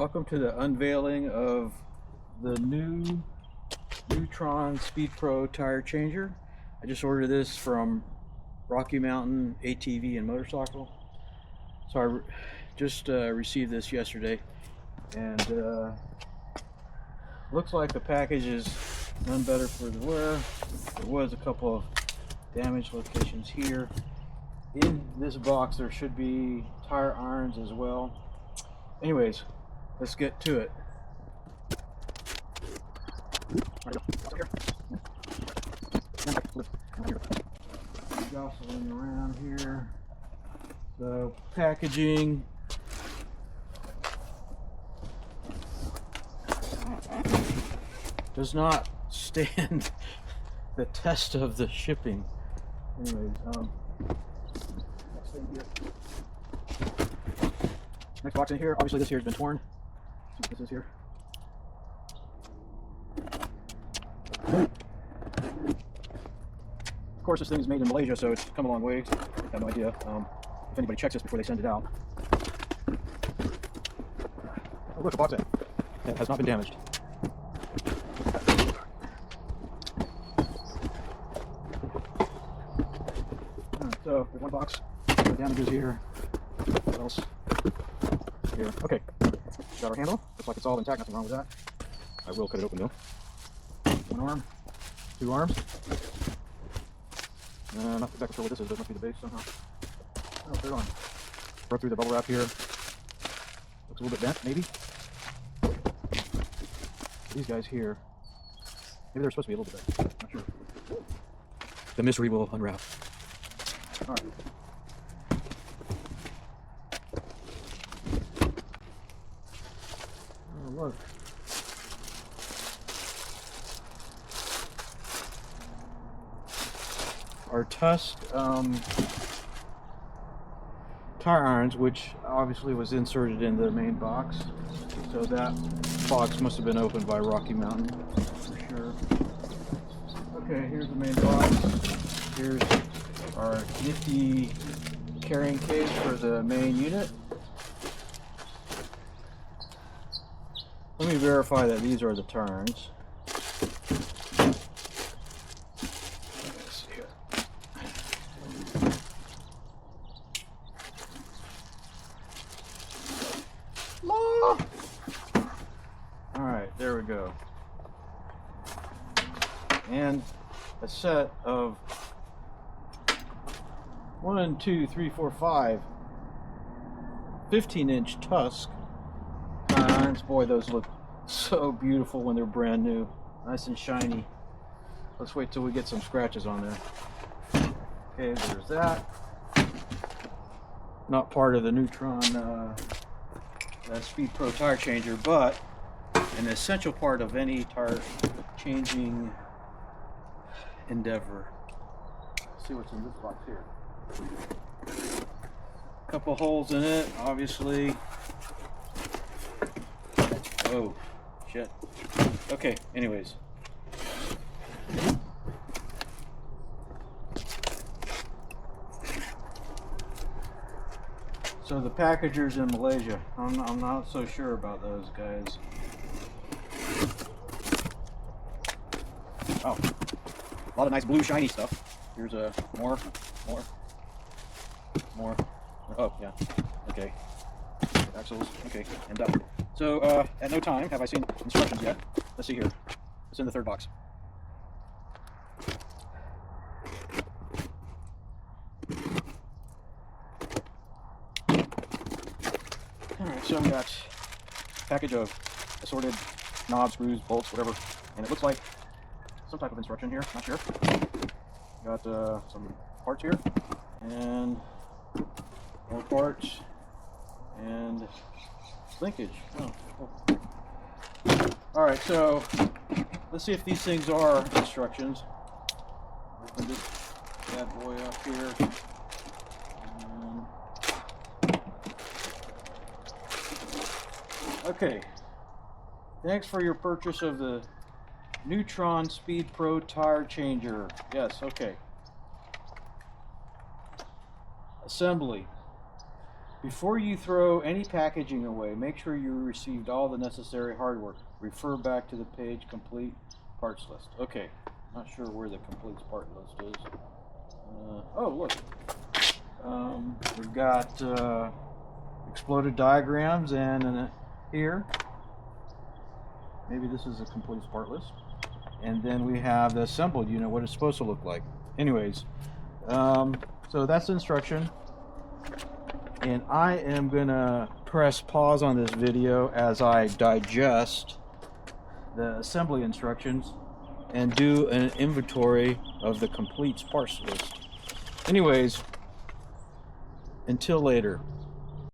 Welcome to the unveiling of the new Neutron Speed Pro tire changer. I just ordered this from Rocky Mountain ATV and Motorcycle. So I just received this yesterday, and looks like the package is none better for the wear. There was a couple of damage locations here. In this box there should be tire irons as well. Anyways, let's get to it. Jostling around here. So packaging. Does not stand the test of the shipping. Anyways, next thing here. Next box in here. Obviously this here has been torn. Let's see what this is here. Of course, this thing is made in Malaysia, so it's come a long way. I have no idea if anybody checks this before they send it out. Oh, look, a box in. It has not been damaged. So there's one box. No damages here. What else? Here. Okay. Got our handle. Looks like it's all intact. Nothing wrong with that. I will cut it open though. One arm. Two arms. Not exactly sure what this is, but it must be the base somehow. Oh, third arm. Broke through the bubble wrap here. Looks a little bit bent, maybe. These guys here. Maybe they're supposed to be a little bit bent. Not sure. The mystery will unwrap. Alright. Oh, look. Our Tusk tire irons, which obviously was inserted in the main box. So that box must have been opened by Rocky Mountain for sure. Okay, here's the main box. Here's our nifty carrying case for the main unit. Let me verify that these are the turns. Let's see here. Alright, there we go. And a set of 1, 2, 3, 4, 5 15-inch Tusk tire irons. Boy, those look so beautiful when they're brand new, nice and shiny. Let's wait till we get some scratches on there. Okay, there's that. Not part of the Neutron Speed Pro tire changer, but an essential part of any tire changing endeavor. Let's see what's in this box here. Couple holes in it, obviously. Oh, shit. Okay, anyways. So the packagers in Malaysia, I'm not so sure about those guys. Oh, a lot of nice blue shiny stuff. Here's more. Oh, yeah. Okay. Axles. Okay. And done. So, at no time have I seen instructions yet. Let's see here. It's in the third box. Alright, so we got a package of assorted knobs, screws, bolts, whatever. And it looks like some type of instruction here. Not sure. Got some parts here. And more parts. And linkage. Oh. Alright, so let's see if these things are instructions. Open this bad boy up here. Okay. Thanks for your purchase of the Neutron Speed Pro tire changer. Yes, okay. Assembly. Before you throw any packaging away, make sure you received all the necessary hardware. Refer back to the page complete parts list. Okay, not sure where the complete part list is. Oh, look. We've got exploded diagrams and here. Maybe this is a complete part list. And then we have the assembled unit, what it's supposed to look like. Anyways, so that's the instruction. And I am gonna press pause on this video as I digest the assembly instructions and do an inventory of the complete parts list. Anyways, until later.